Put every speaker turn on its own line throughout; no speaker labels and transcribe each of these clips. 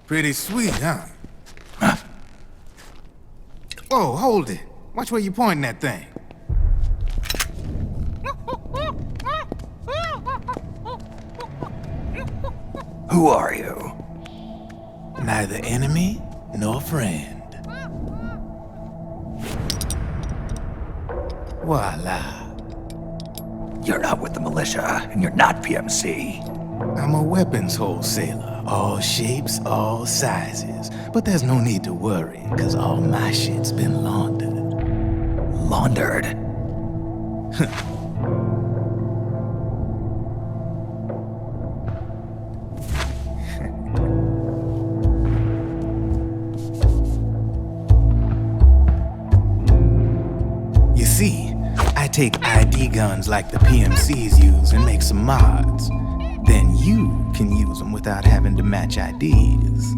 Pretty sweet, huh? Whoa, hold it. Watch where you pointing that thing.
Who are you?
Neither enemy nor friend. Voila.
You're not with the militia, and you're not PMC.
I'm a weapons wholesaler. All shapes, all sizes. But there's no need to worry, cause all my shit's been laundered.
Laundered?
You see, I take ID guns like the PMCs use and make some mods. Then you can use them without having to match IDs.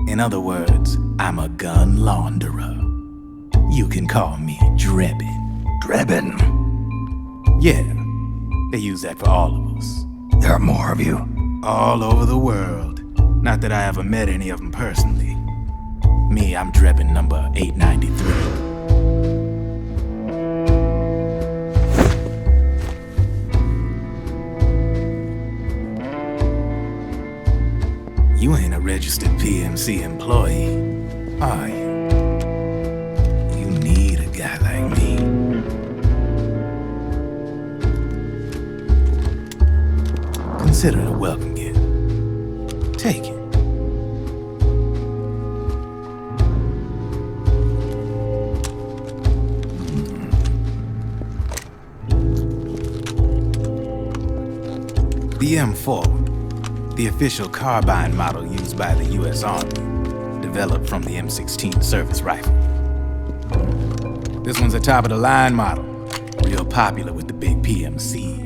In other words, I'm a gun launderer. You can call me Drebin.
Drebin?
Yeah, they use that for all of us.
There are more of you?
All over the world. Not that I ever met any of them personally. Me, I'm Drebin number 893. You ain't a registered PMC employee, are you? You need a guy like me. Consider it a welcome gift. Take it. The M4, the official carbine model used by the U.S. Army, developed from the M16 service rifle. This one's a top-of-the-line model, real popular with the big PMCs.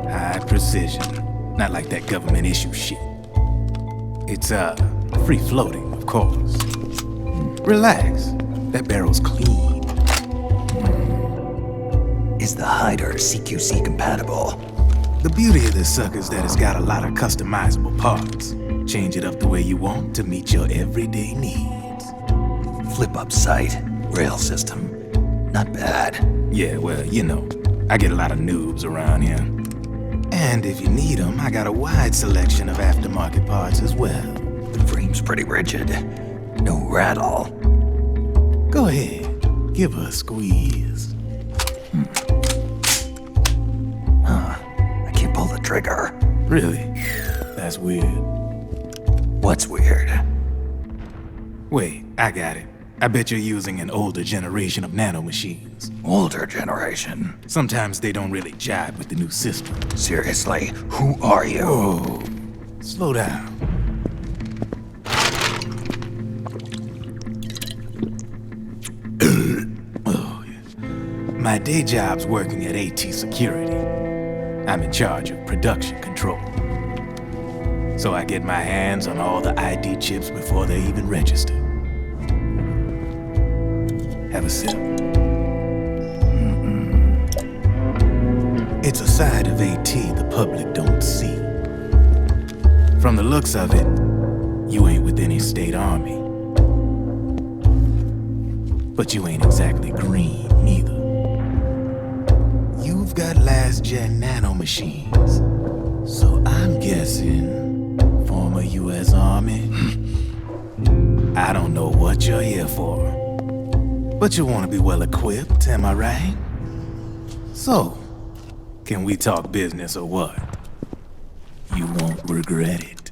High precision, not like that government issue shit. It's, free-floating, of course. Relax, that barrel's clean.
Is the hider CQC compatible?
The beauty of this sucker is that it's got a lot of customizable parts. Change it up the way you want to meet your everyday needs.
Flip-up sight, rail system. Not bad.
Yeah, well, you know, I get a lot of noobs around here. And if you need them, I got a wide selection of aftermarket parts as well.
The frame's pretty rigid. No rattle.
Go ahead, give her a squeeze.
I can't pull the trigger.
Really? That's weird.
What's weird?
Wait, I got it. I bet you're using an older generation of nanomachines.
Older generation?
Sometimes they don't really jibe with the new system.
Seriously, who are you?
Whoa, slow down. Oh, yeah. My day job's working at AT Security. I'm in charge of production control. So I get my hands on all the ID chips before they even register. Have a sip. It's a side of AT the public don't see. From the looks of it, you ain't with any state army. But you ain't exactly green, neither. You've got last-gen nanomachines. So I'm guessing, former U.S. Army? I don't know what you're here for. But you want to be well-equipped, am I right? So, can we talk business or what? You won't regret it.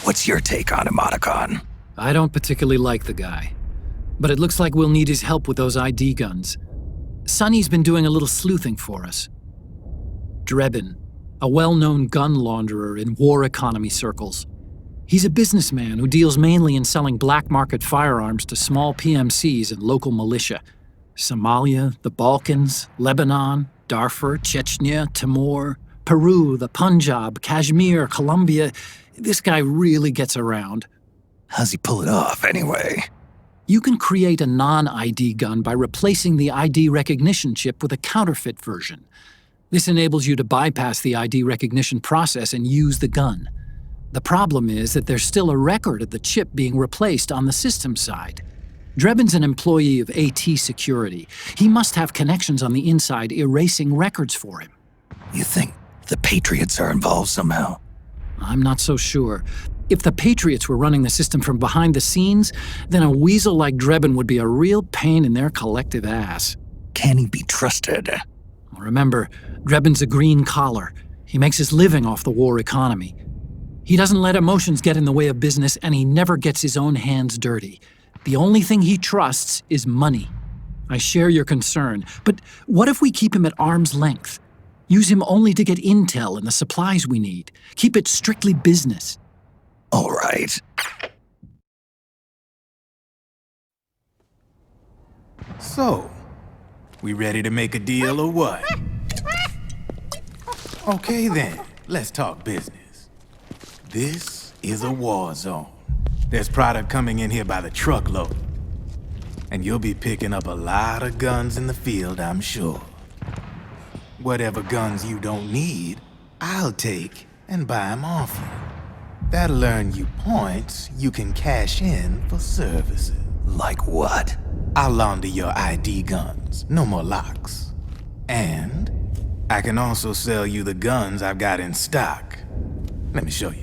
What's your take on Emoticon?
I don't particularly like the guy, but it looks like we'll need his help with those ID guns. Sonny's been doing a little sleuthing for us. Drebin, a well-known gun launderer in war economy circles. He's a businessman who deals mainly in selling black market firearms to small PMCs and local militia. Somalia, the Balkans, Lebanon, Darfur, Chechnya, Timor, Peru, the Punjab, Kashmir, Colombia. This guy really gets around.
How's he pull it off, anyway?
You can create a non-ID gun by replacing the ID recognition chip with a counterfeit version. This enables you to bypass the ID recognition process and use the gun. The problem is that there's still a record of the chip being replaced on the system side. Drebin's an employee of AT Security. He must have connections on the inside erasing records for him.
You think the Patriots are involved somehow?
I'm not so sure. If the Patriots were running the system from behind the scenes, then a weasel like Drebin would be a real pain in their collective ass.
Can he be trusted?
Remember, Drebin's a green collar. He makes his living off the war economy. He doesn't let emotions get in the way of business, and he never gets his own hands dirty. The only thing he trusts is money. I share your concern, but what if we keep him at arm's length? Use him only to get intel and the supplies we need. Keep it strictly business.
All right.
So, we ready to make a deal or what? Okay then, let's talk business. This is a war zone. There's product coming in here by the truckload. And you'll be picking up a lot of guns in the field, I'm sure. Whatever guns you don't need, I'll take and buy them off you. That'll earn you points you can cash in for services.
Like what?
I'll launder your ID guns, no more locks. And I can also sell you the guns I've got in stock. Let me show you.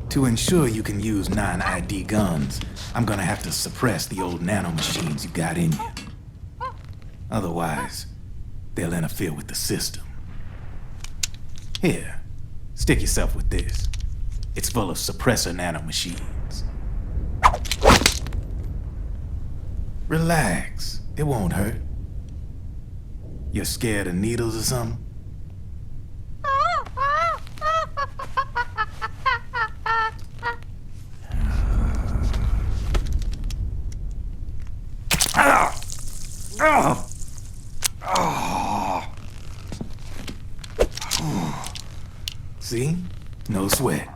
To ensure you can use non-ID guns, I'm gonna have to suppress the old nanomachines you got in you. Otherwise, they'll interfere with the system. Here, stick yourself with this. It's full of suppressor nanomachines. Relax, it won't hurt. You're scared of needles or something? See? No sweat.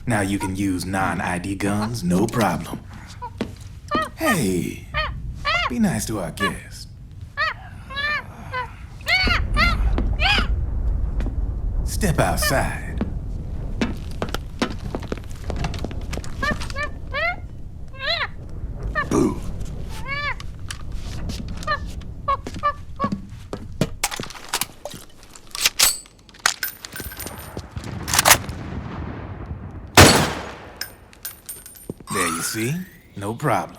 Now you can use non-ID guns, no problem. Hey, be nice to our guest. Step outside.
Boo.
There you see? No problem.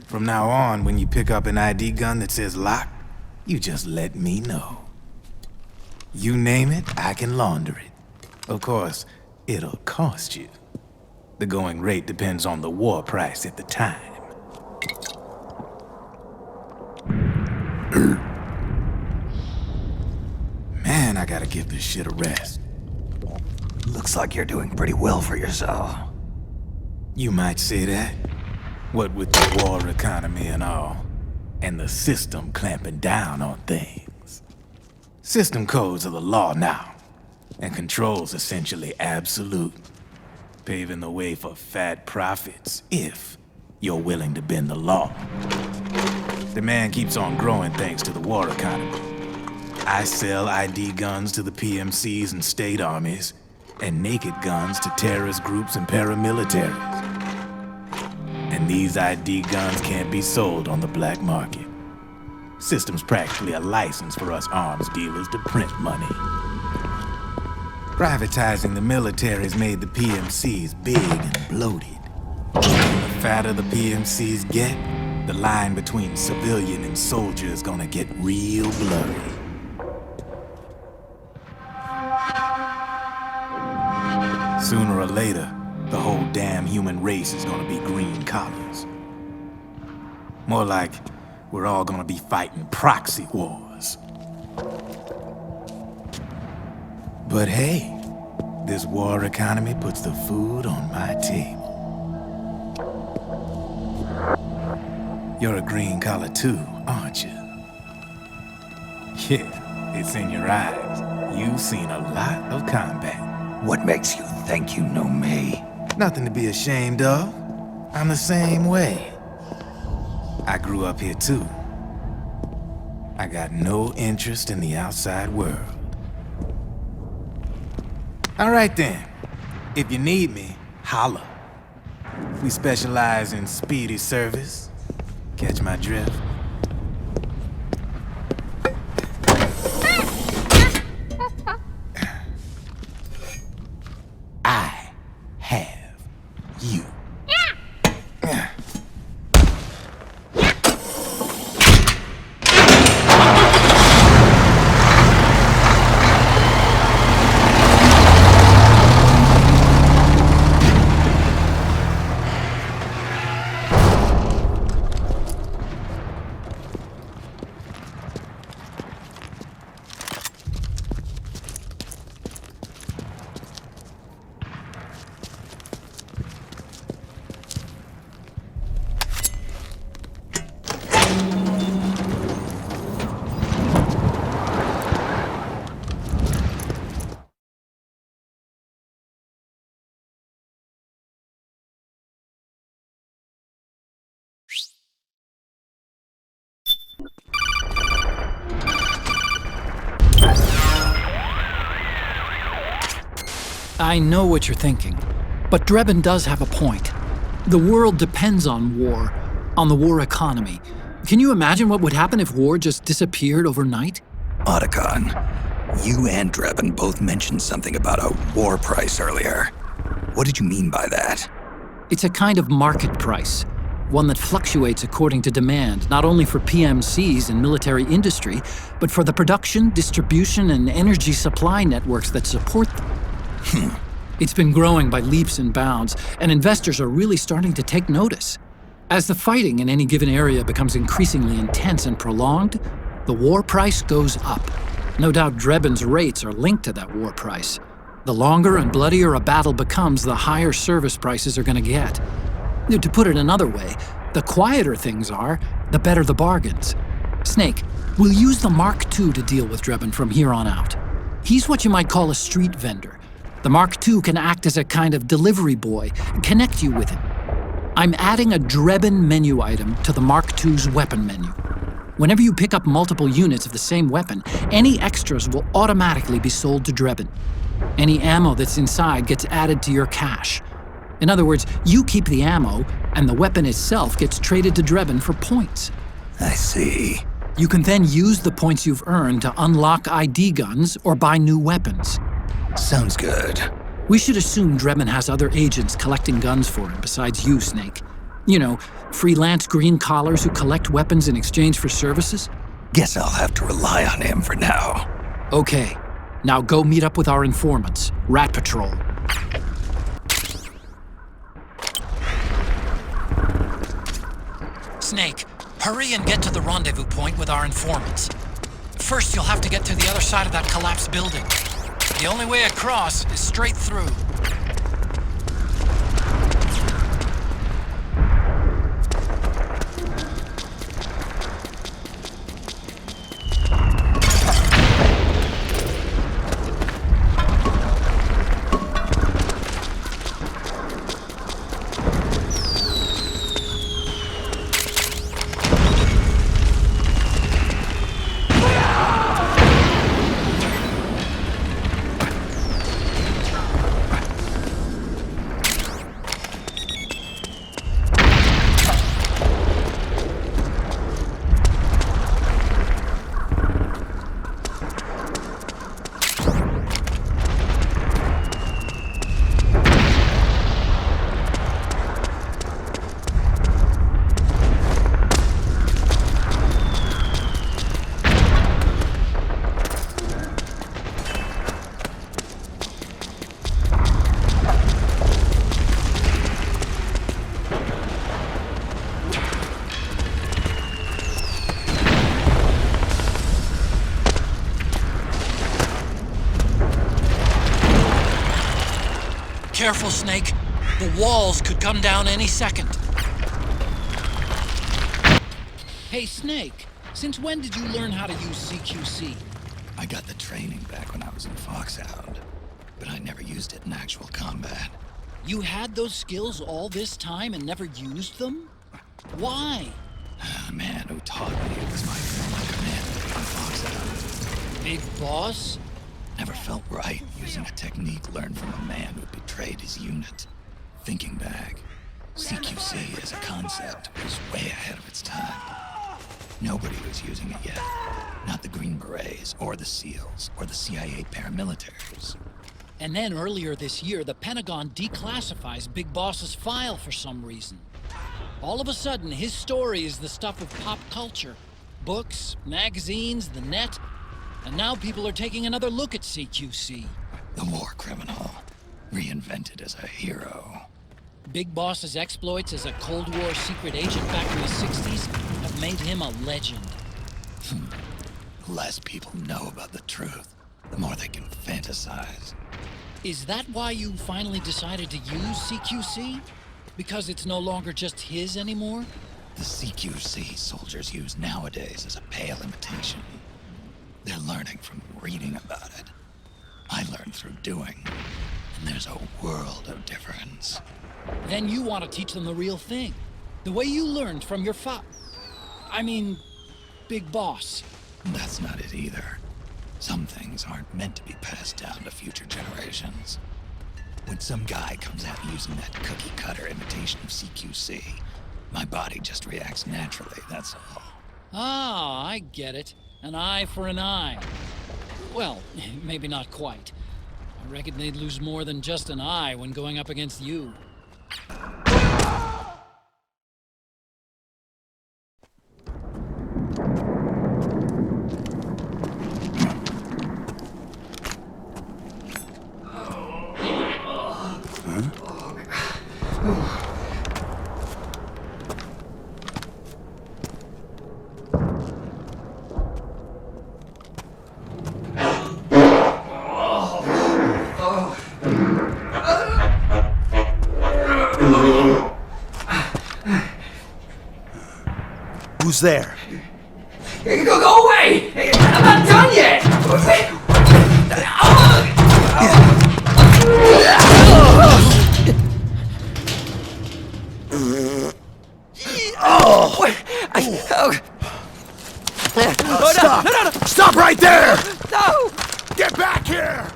From now on, when you pick up an ID gun that says lock, you just let me know. You name it, I can launder it. Of course, it'll cost you. The going rate depends on the war price at the time. Man, I gotta give this shit a rest.
Looks like you're doing pretty well for yourself.
You might say that. What with the war economy and all, and the system clamping down on things. System codes are the law now, and control's essentially absolute, paving the way for fat profits if you're willing to bend the law. Demand keeps on growing thanks to the war economy. I sell ID guns to the PMCs and state armies, and naked guns to terrorist groups and paramilitaries. And these ID guns can't be sold on the black market. System's practically a license for us arms dealers to print money. Privatizing the military's made the PMCs big and bloated. The fatter the PMCs get, the line between civilian and soldier is gonna get real blurry. Sooner or later, the whole damn human race is gonna be green collars. More like we're all gonna be fighting proxy wars. But hey, this war economy puts the food on my table. You're a green collar too, aren't you? Yeah, it's in your eyes. You've seen a lot of combat.
What makes you think you know me?
Nothing to be ashamed of. I'm the same way. I grew up here too. I got no interest in the outside world. All right then. If you need me, holla. We specialize in speedy service. Catch my drift? I have you.
I know what you're thinking, but Drebin does have a point. The world depends on war, on the war economy. Can you imagine what would happen if war just disappeared overnight?
Otacon, you and Drebin both mentioned something about a war price earlier. What did you mean by that?
It's a kind of market price, one that fluctuates according to demand, not only for PMCs and military industry, but for the production, distribution, and energy supply networks that support them. It's been growing by leaps and bounds, and investors are really starting to take notice. As the fighting in any given area becomes increasingly intense and prolonged, the war price goes up. No doubt Drebin's rates are linked to that war price. The longer and bloodier a battle becomes, the higher service prices are going to get. To put it another way, the quieter things are, the better the bargains. Snake, we'll use the Mark II to deal with Drebin from here on out. He's what you might call a street vendor. The Mark II can act as a kind of delivery boy and connect you with him. I'm adding a Drebin menu item to the Mark II's weapon menu. Whenever you pick up multiple units of the same weapon, any extras will automatically be sold to Drebin. Any ammo that's inside gets added to your cache. In other words, you keep the ammo, and the weapon itself gets traded to Drebin for points.
I see.
You can then use the points you've earned to unlock ID guns or buy new weapons.
Sounds good.
We should assume Drebin has other agents collecting guns for him besides you, Snake. You know, freelance green collars who collect weapons in exchange for services?
Guess I'll have to rely on him for now.
Okay, now go meet up with our informants, Rat Patrol. Snake, hurry and get to the rendezvous point with our informants. First, you'll have to get to the other side of that collapsed building. The only way across is straight through. careful, Snake. The walls could come down any second. Hey, Snake, since when did you learn how to use CQC?
I got the training back when I was in Foxhound, but I never used it in actual combat.
You had those skills all this time and never used them? Why?
The man who taught me was my former commander in Foxhound.
Big Boss?
Never felt right using a technique learned from a man who betrayed his unit. Thinking back, CQC as a concept was way ahead of its time. Nobody was using it yet. Not the Green Berets, or the SEALs, or the CIA paramilitaries.
And then earlier this year, the Pentagon declassifies Big Boss's file for some reason. All of a sudden, his story is the stuff of pop culture. Books, magazines, the net. And now people are taking another look at CQC.
The war criminal, reinvented as a hero.
Big Boss's exploits as a Cold War secret agent back in the 60s have made him a legend.
The less people know about the truth, the more they can fantasize.
Is that why you finally decided to use CQC? Because it's no longer just his anymore?
The CQC soldiers use nowadays is a pale imitation. They're learning from reading about it. I learned through doing. And there's a world of difference.
Then you want to teach them the real thing. The way you learned from your Big Boss.
That's not it either. Some things aren't meant to be passed down to future generations. When some guy comes out using that cookie-cutter imitation of CQC, my body just reacts naturally, that's all.
Ah, I get it. An eye for an eye. Well, maybe not quite. I reckon they'd lose more than just an eye when going up against you.
Who's there?
Go away! I'm not done yet!
Stop!
No!
Stop right there!
No!
Get back here!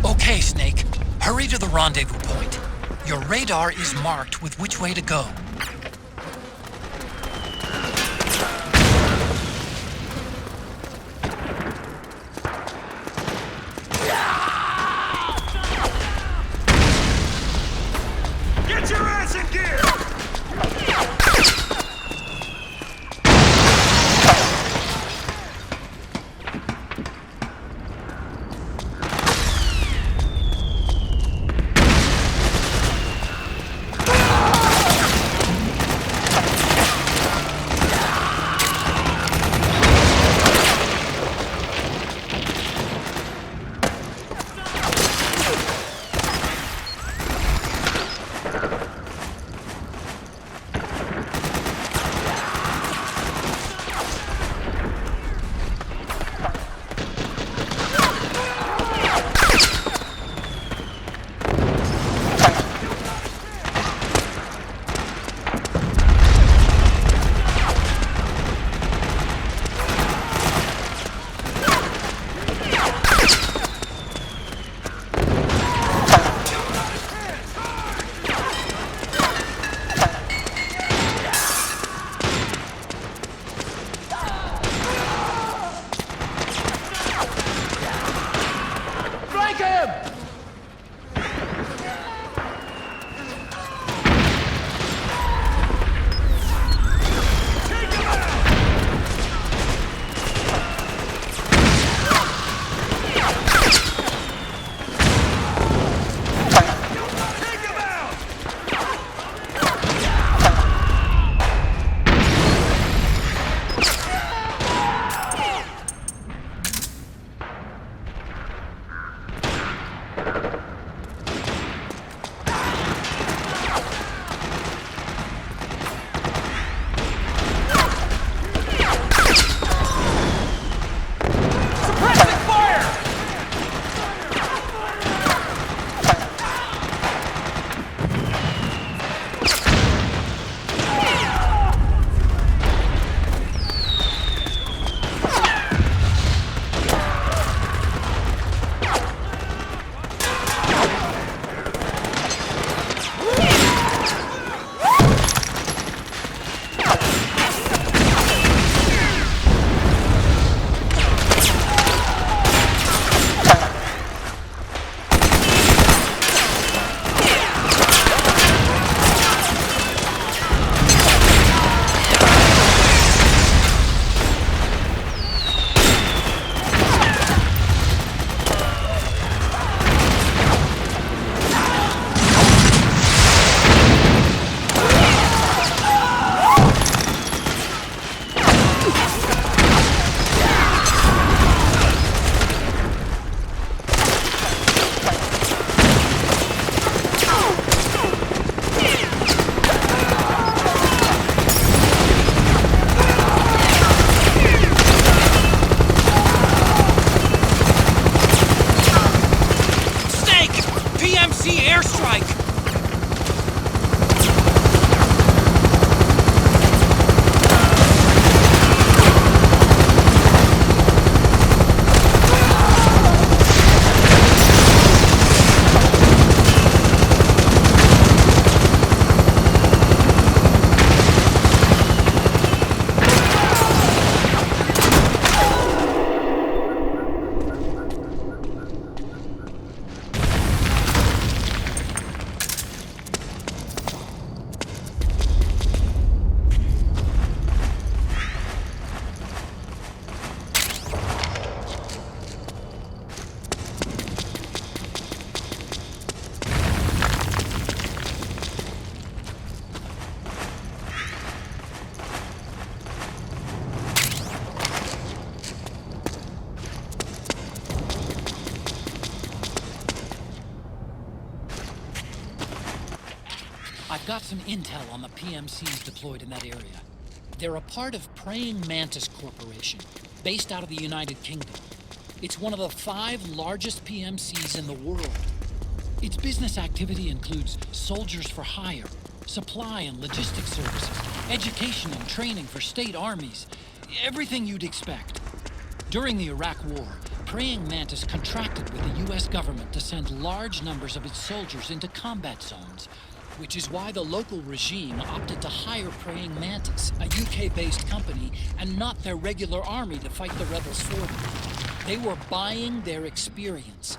Okay, Snake. Hurry to the rendezvous point. Your radar is marked with which way to go.
Get your ass in gear!
see airstrike!
I've got some intel on the PMCs deployed in that area. They're a part of Praying Mantis Corporation, based out of the United Kingdom. It's one of the 5 largest PMCs in the world. Its business activity includes soldiers for hire, supply and logistics services, education and training for state armies, everything you'd expect. During the Iraq War, Praying Mantis contracted with the US government to send large numbers of its soldiers into combat zones, which is why the local regime opted to hire Praying Mantis, a UK-based company, and not their regular army to fight the rebels for them. They were buying their experience,